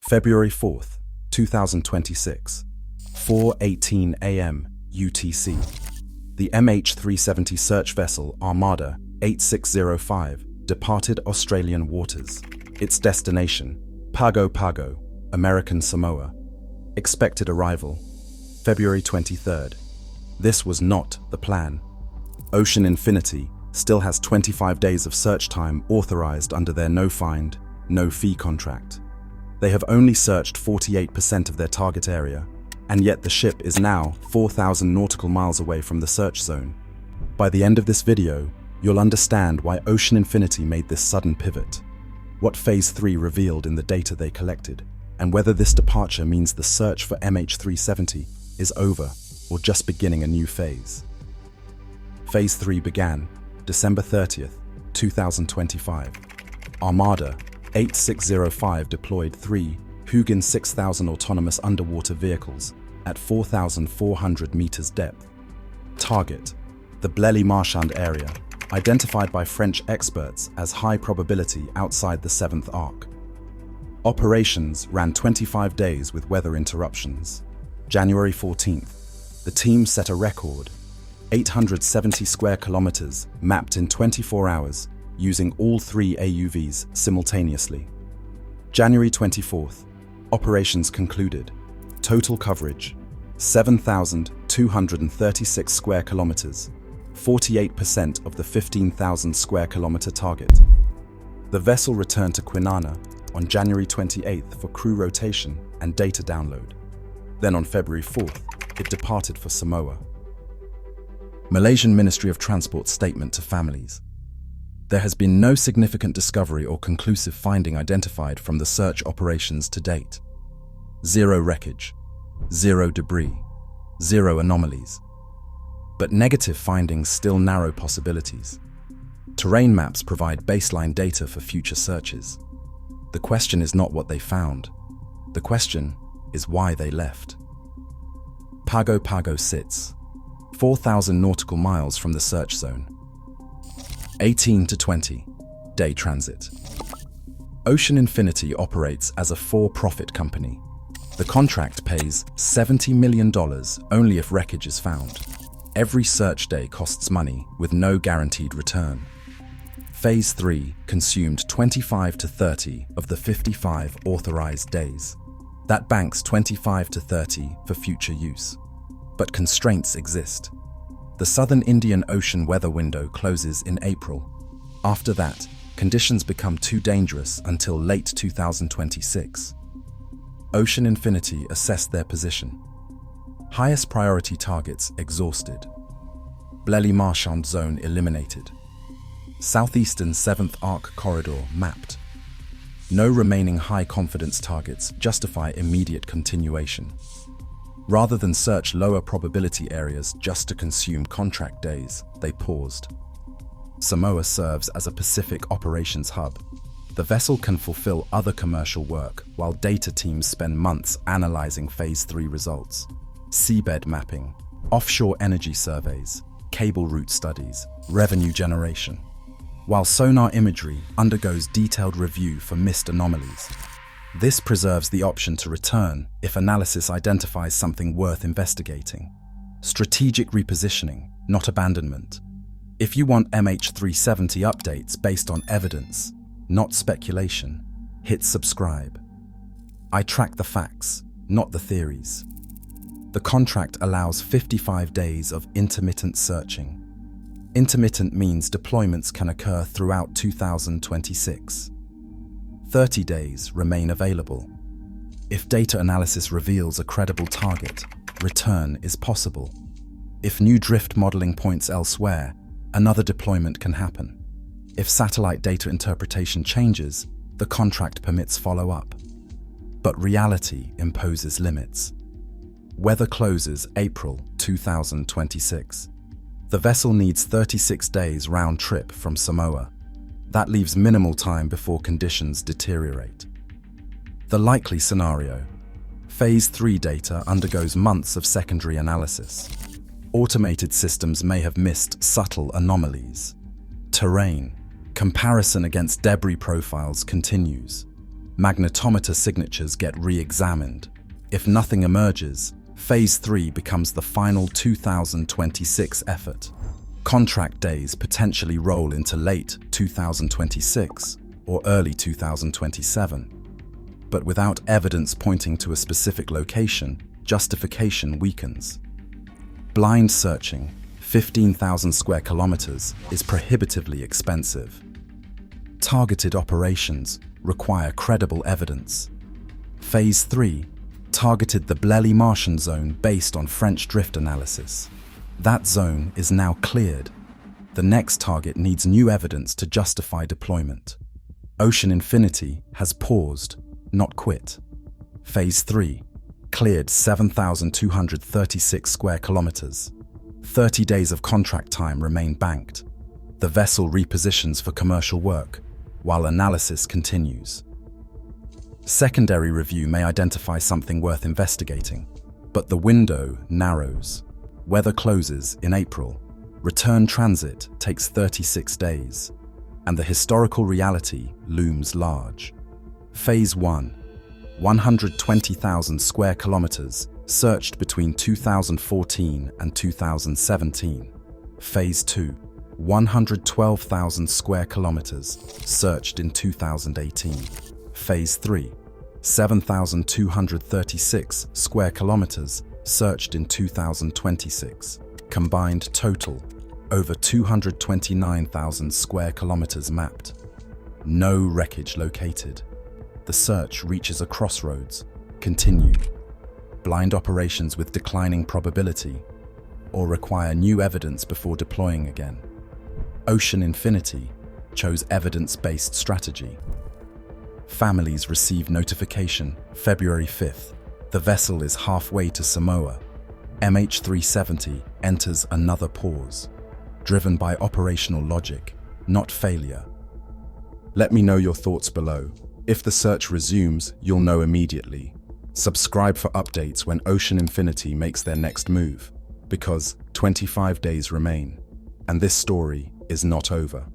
February 4th, 2026, 4:18 AM UTC. The MH370 search vessel Armada 8605 departed Australian waters. Its destination, Pago, American Samoa. Expected arrival, February 23rd. This was not the plan. Ocean Infinity still has 25 days of search time authorized under their no-find, no-fee contract. They have only searched 48% of their target area, and yet the ship is now 4,000 nautical miles away from the search zone. By the end of this video, you'll understand why Ocean Infinity made this sudden pivot, what Phase 3 revealed in the data they collected, and whether this departure means the search for MH370 is over or just beginning a new phase. Phase 3 began December 30th, 2025. Armada 8605 deployed 3 Hugin 6000 autonomous underwater vehicles at 4,400 meters depth. Target: the Blelly-Marchand area, identified by French experts as high probability outside the 7th arc. Operations ran 25 days with weather interruptions. January 14th, the team set a record: 870 square kilometers mapped in 24 hours using all 3 AUVs simultaneously. January 24th, operations concluded. Total coverage: 7,236 square kilometers, 48% of the 15,000 square kilometer target. The vessel returned to Kwinana on January 28th for crew rotation and data download. Then on February 4th, it departed for Samoa. Malaysian Ministry of Transport statement to families. There has been no significant discovery or conclusive finding identified from the search operations to date. 0 wreckage, 0 debris, 0 anomalies. But negative findings still narrow possibilities. Terrain maps provide baseline data for future searches. The question is not what they found. The question is why they left. Pago sits 4,000 nautical miles from the search zone. 18 to 20 day transit. Ocean Infinity operates as a for-profit company. The contract pays $70 million only if wreckage is found. Every search day costs money with no guaranteed return. Phase 3 consumed 25 to 30 of the 55 authorized days. That banks 25 to 30 for future use. But constraints exist. The Southern Indian Ocean weather window closes in April. After that, conditions become too dangerous until late 2026. Ocean Infinity assessed their position. Highest priority targets exhausted. Blelly-Marchand zone eliminated. Southeastern 7th Arc corridor mapped. No remaining high confidence targets justify immediate continuation. Rather than search lower probability areas just to consume contract days, they paused. Samoa serves as a Pacific operations hub. The vessel can fulfill other commercial work while data teams spend months analyzing Phase 3 results. Seabed mapping, offshore energy surveys, cable route studies, revenue generation. While sonar imagery undergoes detailed review for missed anomalies. This preserves the option to return if analysis identifies something worth investigating. Strategic repositioning, not abandonment. If you want MH370 updates based on evidence, not speculation, hit subscribe. I track the facts, not the theories. The contract allows 55 days of intermittent searching. Intermittent means deployments can occur throughout 2026. 30 days remain available. If data analysis reveals a credible target, return is possible. If new drift modeling points elsewhere, another deployment can happen. If satellite data interpretation changes, the contract permits follow-up. But reality imposes limits. Weather closes April 2026. The vessel needs 36 days round trip from Samoa. That leaves minimal time before conditions deteriorate. The likely scenario: Phase 3 data undergoes months of secondary analysis. Automated systems may have missed subtle anomalies. Terrain: comparison against debris profiles continues. Magnetometer signatures get re-examined. If nothing emerges, Phase 3 becomes the final 2026 effort. Contract days potentially roll into late 2026 or early 2027. But without evidence pointing to a specific location, justification weakens. Blind searching, 15,000 square kilometers, is prohibitively expensive. Targeted operations require credible evidence. Phase 3 targeted the Blelly-Marchand zone based on French drift analysis. That zone is now cleared. The next target needs new evidence to justify deployment. Ocean Infinity has paused, not quit. Phase 3 cleared 7,236 square kilometers. 30 days of contract time remain banked. The vessel repositions for commercial work, while analysis continues. Secondary review may identify something worth investigating, but the window narrows. Weather closes in April. Return transit takes 36 days, and the historical reality looms large. Phase 1, 120,000 square kilometers, searched between 2014 and 2017. Phase 2, 112,000 square kilometers, searched in 2018. Phase 3, 7,236 square kilometers, searched in 2026. Combined total, over 229,000 square kilometers mapped. No wreckage located. The search reaches a crossroads. Continue. Blind operations with declining probability, or require new evidence before deploying again. Ocean Infinity chose evidence-based strategy. Families receive notification February 5th. The vessel is halfway to Samoa. MH370 enters another pause, driven by operational logic, not failure. Let me know your thoughts below. If the search resumes, you'll know immediately. Subscribe for updates when Ocean Infinity makes their next move, because 25 days remain, and this story is not over.